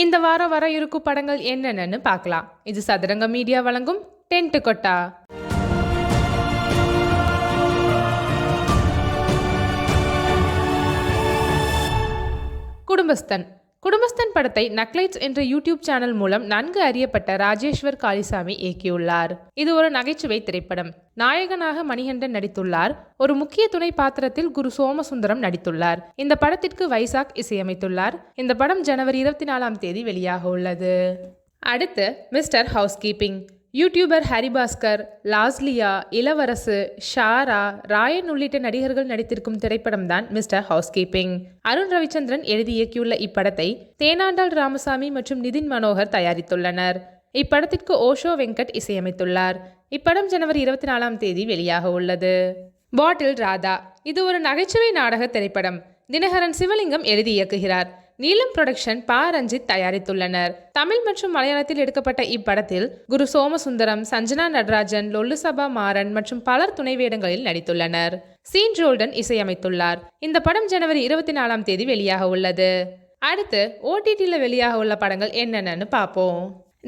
இந்த வாரம் வர இருக்கும் படங்கள் என்னென்னு பார்க்கலாம். இது சதுரங்க மீடியா வழங்கும் டென்ட் கொட்டா. குடும்பஸ்தன் குடும்பஸ்தன் படத்தை நக்லைட்ஸ் என்ற யூடியூப் சேனல் மூலம் நன்கு அறியப்பட்ட ராஜேஸ்வர் காளிசாமி இயக்கியுள்ளார். இது ஒரு நகைச்சுவை திரைப்படம். நாயகனாக மணிகண்டன் நடித்துள்ளார். ஒரு முக்கிய துணை பாத்திரத்தில் குரு சோமசுந்தரம் நடித்துள்ளார். இந்த படத்திற்கு வைசாக் இசையமைத்துள்ளார். இந்த படம் ஜனவரி 24 வெளியாக உள்ளது. அடுத்து mister housekeeping. YouTuber Haribaskar, Losliya, Ilavarasu, Shaara, Rayan உள்ளிட்ட நடிகர்கள் நடித்திருக்கும் திரைப்படம் தான் மிஸ்டர் ஹவுஸ்கீப்பிங். அருண் ரவிச்சந்திரன் எழுதி இயக்கியுள்ள இப்படத்தை தேனாண்டாள் ராமசாமி மற்றும் நிதின் மனோகர் தயாரித்துள்ளனர். இப்படத்திற்கு ஓஷோ வெங்கட் இசையமைத்துள்ளார். இப்படம் ஜனவரி 24 வெளியாக உள்ளது. பாட்டில் ராதா. இது ஒரு நகைச்சுவை நாடக திரைப்படம். தினகரன் சிவலிங்கம் எழுதி இயக்குகிறார். நீலம் புரொடக்ஷன் பா ரஞ்சித் தயாரித்துள்ளனர். தமிழ் மற்றும் மலையாளத்தில் எடுக்கப்பட்ட இப்படத்தில் குரு சோமசுந்தரம், சஞ்சனா நடராஜன், லொல்லுசபா மாறன் மற்றும் பலர் துணை வேடங்களில் நடித்துள்ளனர். சீன் ஜோல்டன் இசையமைத்துள்ளார். இந்த படம் ஜனவரி 24 வெளியாக உள்ளது. அடுத்து ஓடிடியில் வெளியாக உள்ள படங்கள் என்னென்னு பார்ப்போம்.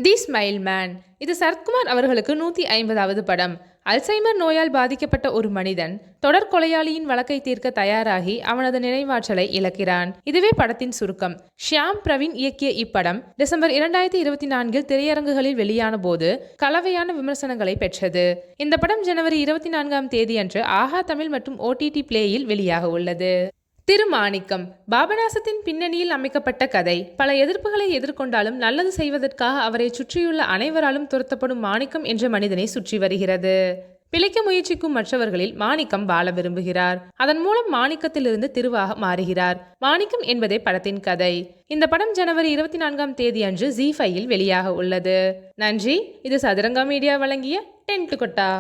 The smile man. இது சரத்குமார் அவர்களுக்கு 150வது படம். அல்சைமர் நோயால் பாதிக்கப்பட்ட ஒரு மனிதன் தொடர் கொலையாளியின் வழக்கை தீர்க்க தயாராகி அவனது நினைவாற்றலை இழக்கிறான். இதுவே படத்தின் சுருக்கம். ஷியாம் பிரவீன் இயக்கிய இப்படம் டிசம்பர் 2024 திரையரங்குகளில் வெளியான போது கலவையான விமர்சனங்களை பெற்றது. இந்த படம் ஜனவரி 24 அன்று ஆஹா தமிழ் மற்றும் OTT பிளேயில் வெளியாக உள்ளது. திருமாணிக்கம். பாபநாசத்தின் பின்னணியில் அமைக்கப்பட்ட கதை. பல எதிர்ப்புகளை எதிர்கொண்டாலும் நல்லது செய்வதற்காக அவரை சுற்றியுள்ள அனைவராலும் துரத்தப்படும் மாணிக்கம் என்ற மனிதனை சுற்றி வருகிறது. பிழைக்க முயற்சிக்கும் மற்றவர்களில் மாணிக்கம் வாழ விரும்புகிறார். அதன் மூலம் மாணிக்கத்திலிருந்து திருவாக மாறுகிறார். மாணிக்கம் என்பதே படத்தின் கதை. இந்த படம் ஜனவரி 24 அன்று ZEE5 வெளியாக உள்ளது. நன்றி. இது சதுரங்க மீடியா வழங்கிய டென்ட் கொட்டா.